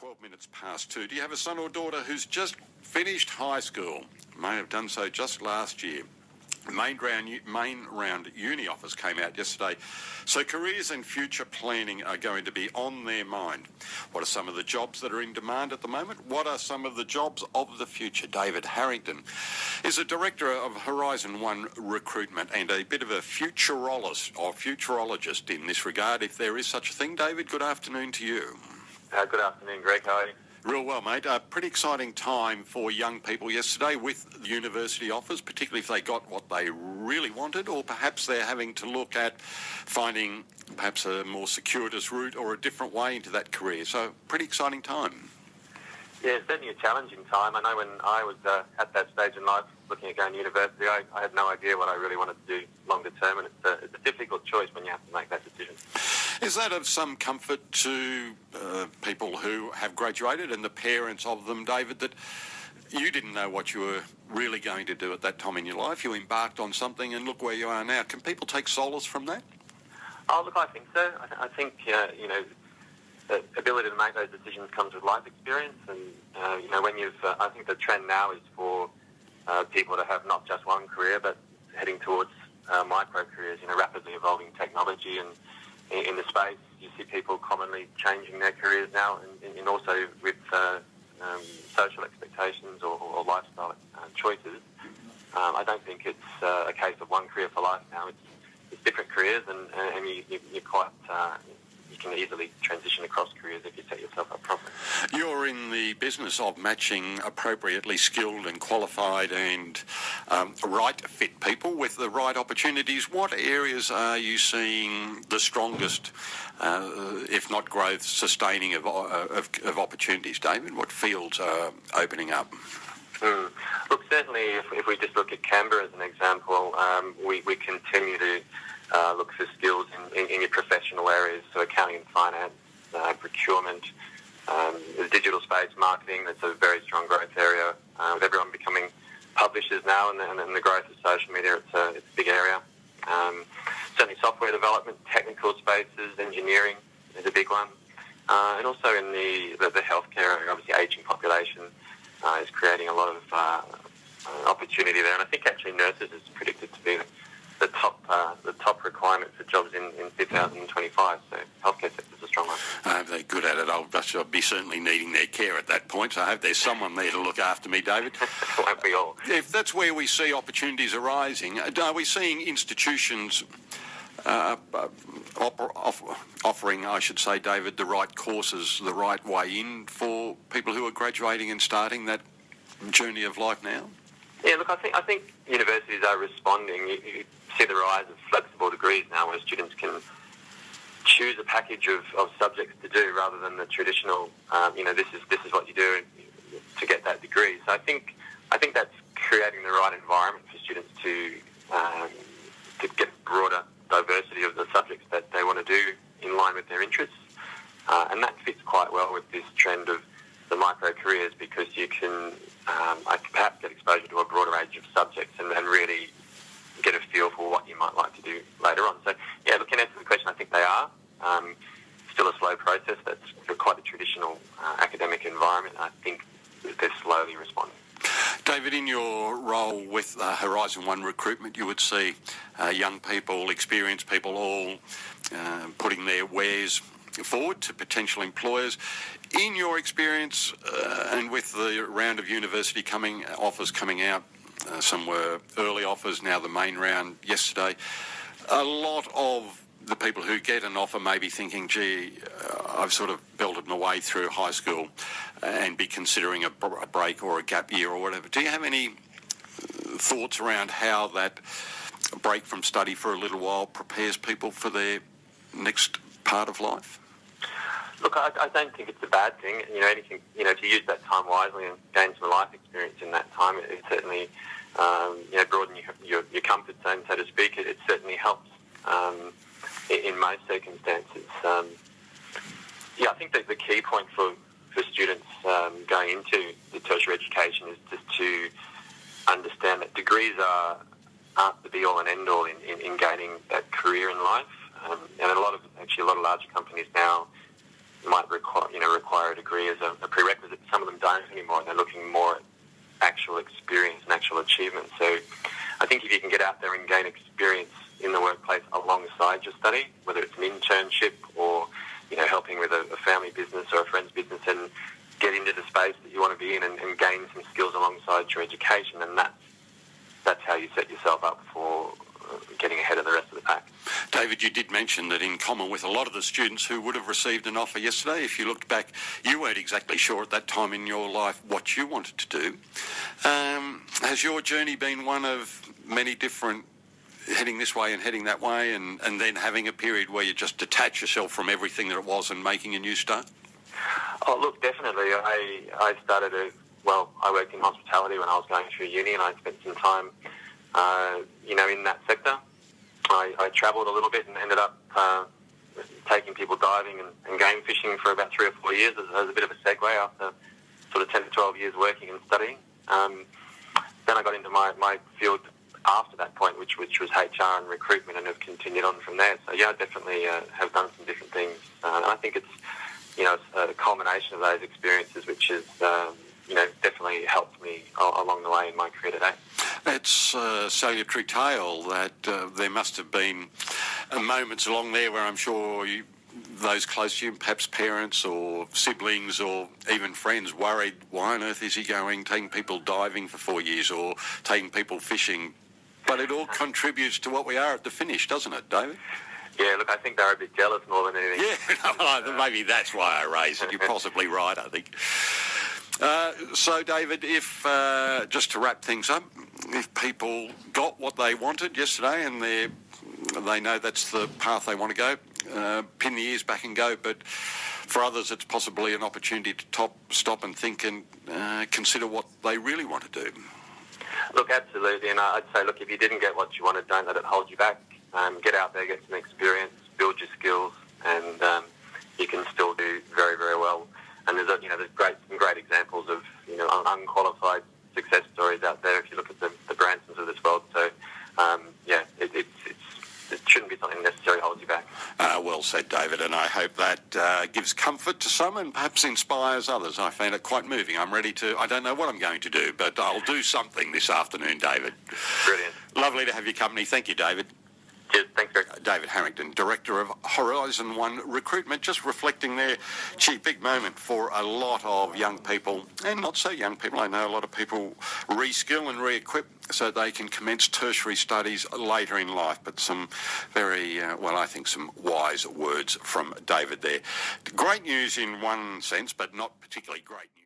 12 minutes past 2. Do you have a son or daughter who's just finished high school? May have done so just last year. Main round uni offers came out yesterday. So careers and future planning are going to be on their mind. What are some of the jobs that are in demand at the moment? What are some of the jobs of the future? David Harrington is a director of Horizon 1 recruitment and a bit of a futurologist in this regard, if there is such a thing. David, good afternoon to you. Good afternoon, Greg. How are you? Real well, mate. A pretty exciting time for young people yesterday with university offers, particularly if they got what they really wanted, or perhaps they're having to look at finding perhaps a more circuitous route or a different way into that career. So, pretty exciting time. Yeah, it's certainly a challenging time. I know when I was at that stage in life looking at going to university, I had no idea what I really wanted to do longer term, and it's a difficult choice when you have to make that decision. Is that of some comfort to people who have graduated and the parents of them, David, that you didn't know what you were really going to do at that time in your life? You embarked on something and look where you are now. Can people take solace from that? Oh, look, I think so. I think, the ability to make those decisions comes with life experience. And, when I think the trend now is for people to have not just one career, but heading towards micro careers, rapidly evolving technology. And in the space, you see people commonly changing their careers now, and also with social expectations or lifestyle choices. I don't think it's a case of one career for life now. It's different careers, and you're quite... you can easily transition across careers if you set yourself up properly. You're in the business of matching appropriately skilled and qualified and right fit people with the right opportunities. What areas are you seeing the strongest, if not growth, sustaining of opportunities, David? What fields are opening up? Look, certainly if we just look at Canberra as an example, we continue to look for skills in your professional areas, so accounting and finance, procurement, the digital space, marketing. That's a very strong growth area. With everyone becoming publishers now and the growth of social media, it's a big area. Certainly software development, technical spaces, engineering is a big one. And also in the healthcare area, obviously aging population is creating a lot of opportunity there. And I think actually nurses is predicted to be the top requirement for jobs in 2025. So healthcare sector is a strong one. I hope they're good at it. I'll be certainly needing their care at that point. So I hope there's someone there to look after me, David. Won't be all. If that's where we see opportunities arising, are we seeing institutions offering, I should say, David, the right courses, the right way in for people who are graduating and starting that journey of life now? Yeah, look, I think universities are responding. You see the rise of flexible degrees now, where students can choose a package of subjects to do rather than the traditional. This is what you do to get that degree. So I think that's creating the right environment for students to get broader diversity of the subjects that they want to do in line with their interests, and that fits quite well with this trend of the micro careers, because you can perhaps get exposure to a broader range of subjects and really get a feel for what you might like to do later on. So, yeah, looking into the question, I think they are. Still a slow process. That's quite a traditional academic environment. I think they're slowly responding. David, in your role with Horizon 1 recruitment, you would see young people, experienced people all putting their wares forward to potential employers. In your experience, and with the round of university offers coming out, some were early offers, now the main round yesterday, a lot of the people who get an offer may be thinking, gee, I've sort of belted my way through high school and be considering a break or a gap year or whatever. Do you have any thoughts around how that break from study for a little while prepares people for their next part of life? Look, I don't think it's a bad thing. Anything, to use that time wisely and gain some life experience in that time, it certainly, broaden your comfort zone, so to speak. It certainly helps in most circumstances. I think that the key point for students going into the tertiary education is just to understand that degrees aren't the be-all and end-all in gaining that career in life. And a lot of larger companies now might require a degree as a prerequisite. Some of them don't anymore, and they're looking more at actual experience and actual achievement. So I think if you can get out there and gain experience in the workplace alongside your study, whether it's an internship or helping with a family business or a friend's business, and get into the space that you want to be in and gain some skills alongside your education, and that's how you set yourself up for getting ahead of the rest of the pack. David, you did mention that in common with a lot of the students who would have received an offer yesterday, if you looked back, you weren't exactly sure at that time in your life what you wanted to do. Has your journey been one of many different heading this way and heading that way, and then having a period where you just detach yourself from everything that it was and making a new start? Oh, look, definitely. I started I worked in hospitality when I was going through uni, and I spent some time in that sector. I travelled a little bit and ended up taking people diving and game fishing for about 3 or 4 years as a bit of a segue after sort of 10 to 12 years working and studying. Then I got into my field after that point, which was HR and recruitment, and have continued on from there. So yeah, I definitely have done some different things. And I think it's a culmination of those experiences which has definitely helped me along the way in my career today. It's a salutary tale that there must have been moments along there where I'm sure those close to you, perhaps parents or siblings or even friends, worried, why on earth is he going, taking people diving for 4 years or taking people fishing? But it all contributes to what we are at the finish, doesn't it, David? Yeah, look, I think they're a bit jealous more than anything. Yeah, maybe that's why I raised it. You're possibly right, I think. So, David, if just to wrap things up, if people got what they wanted yesterday and they know that's the path they want to go, pin the ears back and go, but for others it's possibly an opportunity to stop and think and consider what they really want to do. Look, absolutely, and I'd say, look, if you didn't get what you wanted, don't let it hold you back. Get out there, get some experience, build your skills, and you can still do very, very well. And there's some great examples of unqualified success stories out there. If you look at the Bransons of this world, so it shouldn't be something that necessarily holds you back. Well said, David, and I hope that gives comfort to some and perhaps inspires others. I found it quite moving. I don't know what I'm going to do, but I'll do something this afternoon, David. Brilliant. Lovely to have your company. Thank you, David. Cheers. Thanks, Greg. David Harrington, Director of Horizon 1 Recruitment, just reflecting there. Gee, big moment for a lot of young people, and not so young people. I know a lot of people reskill and re-equip so they can commence tertiary studies later in life. But some very, I think some wise words from David there. Great news in one sense, but not particularly great news.